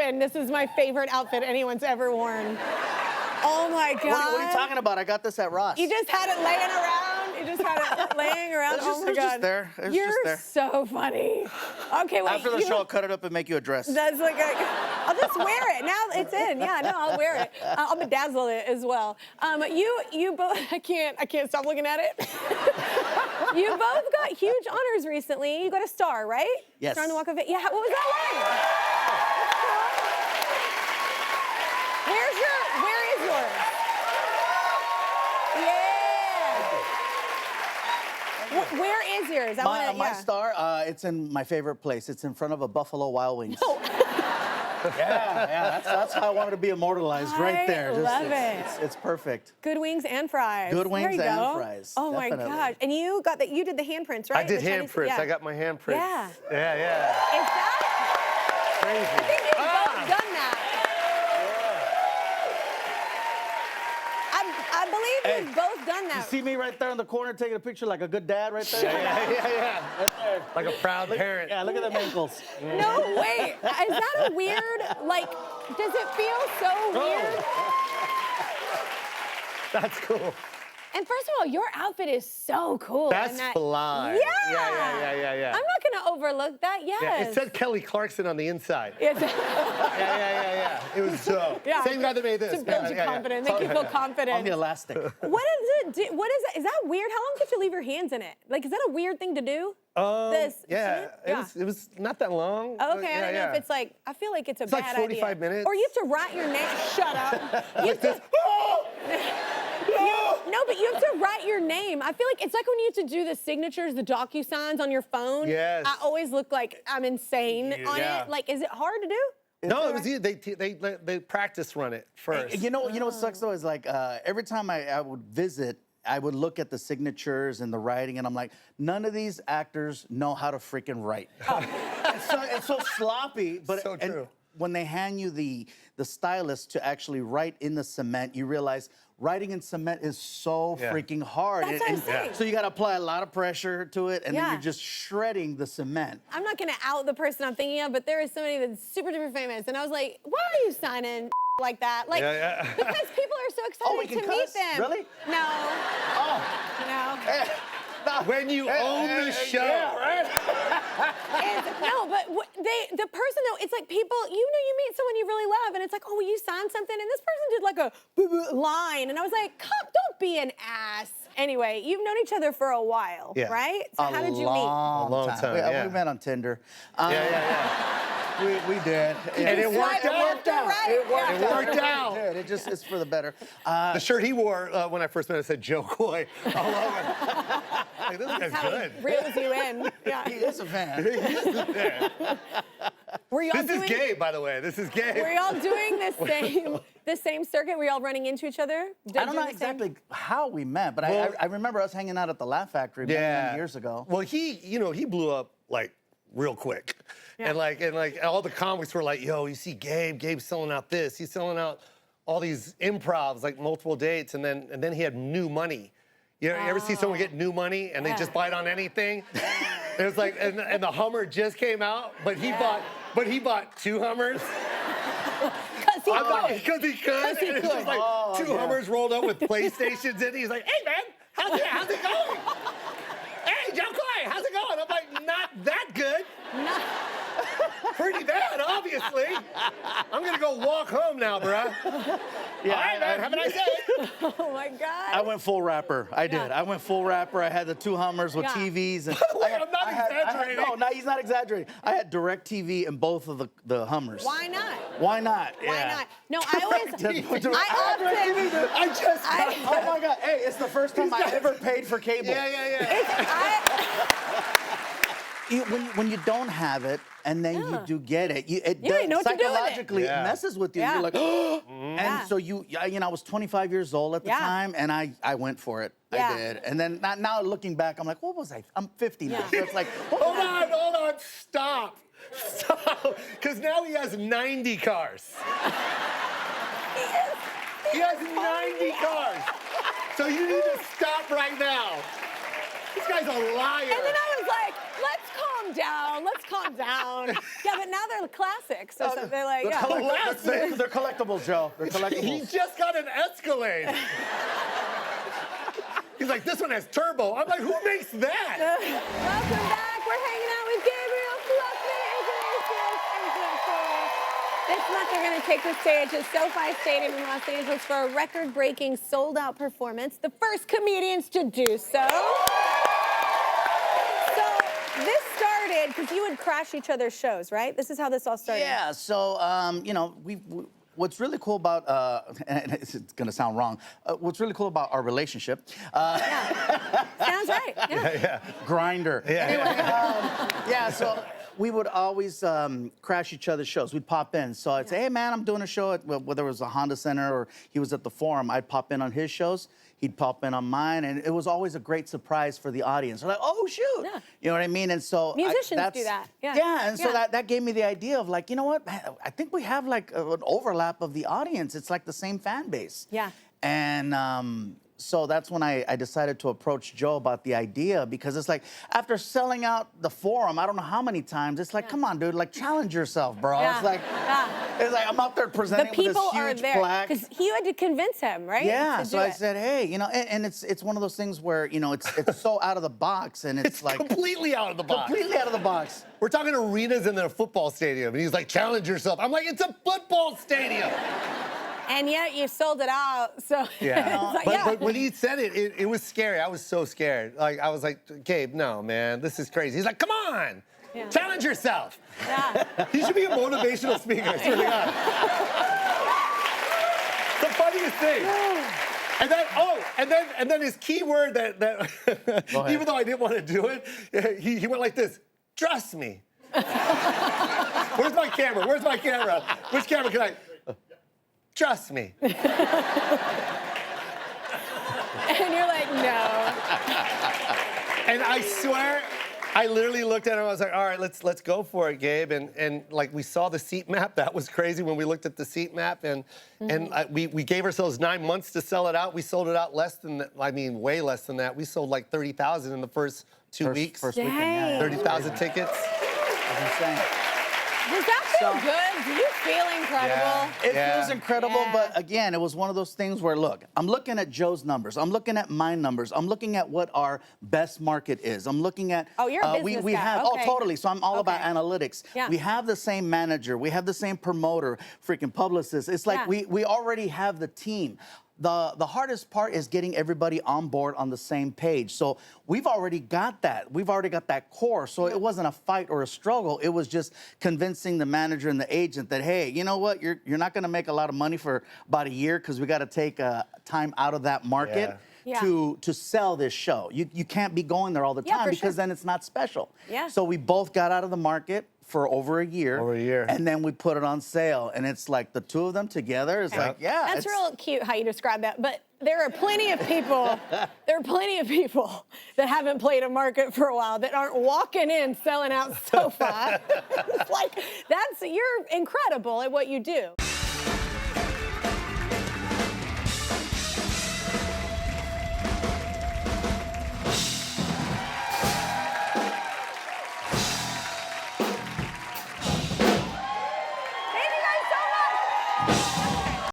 listen, this is my favorite outfit anyone's ever worn. Oh my God. What are you talking about? I got this at Ross. You just had it laying around. You just had it laying around. Oh my God. Just there. It's You're just there. so funny. Okay, wait. After the show, I'll cut it up and make you a dress. That's like I'll just wear it. Now it's in. Yeah, no, I'll wear it. I'll bedazzle it as well. You both. I can't stop looking at it. You both got huge honors recently. You got a star, right? Yes. Star on the Walk of Fame. Yeah. What was that like? Where is yours? Yeah. Where is yours? My star, it's in my favorite place. It's in front of a Buffalo Wild Wings. Oh. Yeah, that's how I wanted to be immortalized, right there. I love it. It's perfect. Good wings and fries. Good wings there you and go. fries. Oh definitely. my gosh! And you got that? You did the handprints, right? I did The Chinese- handprints. yeah. I got my handprints. Yeah. Yeah. Is that Crazy. I think you've both done that. I believe you've both done You that. see me right there in the corner taking a picture like a good dad right there? Yeah. Right there. Like a proud parent. Yeah, look at them ankles. No, wait. Is that a weird, like, does it feel so weird? That's cool. And first of all, your outfit is so cool. That's fly. Yeah. Yeah. I'm not gonna overlook that. Yes. Yeah, it said Kelly Clarkson on the inside. It's, Yeah. It was dope. Yeah. Same guy that made this. to build you confident, make you feel confident. On the elastic. What is it? What is it? Is that weird? How long do you have to leave your hands in it? Like, is that a weird thing to do? Yeah. It was not that long. Oh, but okay, I don't know if it's like, I feel like it's a It's bad like 45 idea. minutes. Or you have to write your name. Shut up. You have to, no, but you have to write your name. I feel like it's like when you used to do the signatures, the DocuSigns on your phone. Yes. I always look like I'm insane on Yeah. it. Like, is it hard to do? No, it was easy. They practice run it first. You know what sucks though is like every time I would visit, I would look at the signatures and the writing, and I'm like, none of these actors know how to freaking write. It's so sloppy. But So true. when they hand you the stylus to actually write in the cement, you realize writing in cement is so freaking hard. That's what I'm saying. So you got to apply a lot of pressure to it, and then Yeah. you're just shredding the cement. I'm not gonna out the person I'm thinking of, but there is somebody that's super duper famous, and I was like, why are you signing like that? Like, because people are so we excited can to meet cuss? them. Really? No. Oh. No. When you own the show. Yeah, right? No, but the person though, it's like people, you meet someone you really love, and it's like, oh, will you sign something? And this person did like a line, and I was like, come, don't be an ass. Anyway, you've known each other for a while, right? So how did you meet? A long time, yeah. We met on Tinder. Yeah. We did. And it worked out. Right. It worked out. It did. It's for the better. The shirt he wore when I first met him said Joe Coy all over. Like, this guy's How good. he reels you in. Yeah. He is a fan. Were y'all This is gay, by the way. This is gay. Were y'all doing the same circuit? Were y'all running into each other? I don't know exactly how we met, but I remember us hanging out at the Laugh Factory many years ago. Well, he blew up like real quick. Yeah. And like all the comics were like, yo, you see Gabe's selling out this. He's selling out all these improvs, like multiple dates, and then he had new money. You ever see someone get new money and they just bite on anything? It was like, and the Hummer just came out, but he bought two Hummers. Because he could. And it's just like two Hummers rolled up with PlayStations in. He's like, hey man, how's it going? Hey, Joe Coy, how's it going? I'm like, not that good. Pretty bad, obviously. I'm gonna go walk home now, bruh. Yeah, all right, man, have a nice day. Oh my God. I went full rapper. I did. I went full rapper. I had the two Hummers with TVs. And Wait, I'm not exaggerating. No, he's not exaggerating. I had direct TV in both of the Hummers. Why not? Why not? Why not? No, I always. Oh my God! Hey, it's the first time I ever paid for cable. Yeah. When you don't have it and then you do get it, it You didn't know what to do with it. psychologically it messes with you. Yeah. You're like, oh, and so I was 25 years old at the time, and I went for it. Yeah. I did, and then now looking back, I'm like, what was I? I'm 50 now, so it's like, Hold on, stop, because now he has 90 cars. He has 90 cars. So you need to stop right now. This guy's a liar. And then I was like, let's calm calm down. Let's calm down. Yeah, but now they're classics. So they're like, They're, yeah. they're collectibles, Joe. They're He collectibles. just got an Escalade. He's like, this one has turbo. I'm like, who makes that? Welcome back. We're hanging out with Gabriel Iglesias. This month they're going to take the stage at SoFi Stadium in Los Angeles for a record-breaking, sold-out performance. The first comedians to do so. So this started because you would crash each other's shows, right? This is how this all started. Yeah, so, you know, what's really cool about, and it's gonna sound wrong, what's really cool about our relationship. Yeah. Sounds right. Yeah. Grinder. Yeah, so we would always crash each other's shows. We'd pop in. So I'd say, hey, man, I'm doing a show at, whether it was a Honda Center or he was at the Forum, I'd pop in on his shows. He'd pop in on mine, and it was always a great surprise for the audience. They're like, oh, shoot. Yeah. You know what I mean? And so Musicians do that. Yeah. Yeah, and so that gave me the idea of like, you know what? Man, I think we have like an overlap of the audience. It's like the same fan base. Yeah. And so that's when I decided to approach Joe about the idea, because it's like, after selling out the Forum, I don't know how many times, it's like, come on, dude, like challenge yourself, bro. Yeah. It's like I'm out there presenting The people with this are huge there plaque. because you had to convince him, right? Yeah, to so do I it. said, hey, you know, and it's one of those things where, you know, it's so out of the box, and it's like completely out of the box. completely out of the box. We're talking arenas in a football stadium, and he's like, challenge yourself. I'm like, it's a football stadium. And yet you sold it out. So Yeah. it's like, But when he said it, it was scary. I was so scared. Like, I was like, Gabe, no, man, this is crazy. He's like, come on, challenge yourself. Yeah. He should be a motivational speaker, I swear to God. The funniest thing. And then, and then his key word that even though I didn't want to do it, he went like this, trust me. Where's my camera? Where's my camera? Which camera can I? Trust me. And you're like, no. And I swear, I literally looked at him. I was like, all right, let's go for it, Gabe. And like we saw the seat map. That was crazy when we looked at the seat map. And we gave ourselves 9 months to sell it out. We sold it out less than that. I mean, way less than that. We sold like 30,000 in the first two weeks. First weekend, yeah. 30,000 tickets. That's insane. Does that feel good? Do you feel incredible? It feels incredible, Yeah. but again, it was one of those things where, look, I'm looking at Joe's numbers. I'm looking at my numbers. I'm looking at what our best market is. I'm looking at... Oh, you're a business we guy. have, Okay. Oh, totally. So I'm all about Okay. analytics. Yeah. We have the same manager. We have the same promoter, freaking publicist. It's like we already have the team. The hardest part is getting everybody on board on the same page. So we've already got that. We've already got that core. So it wasn't a fight or a struggle. It was just convincing the manager and the agent that, hey, you know what? You're not going to make a lot of money for about a year because we got to take time out of that market. Yeah. To sell this show. You can't be going there all the time because then it's not special. Yeah. So we both got out of the market for over a year. Over a year. And then we put it on sale. And it's like the two of them together is like, yeah. That's real cute how you describe that. But there are plenty of people, that haven't played a market for a while that aren't walking in selling out SoFi. It's like, you're incredible at what you do.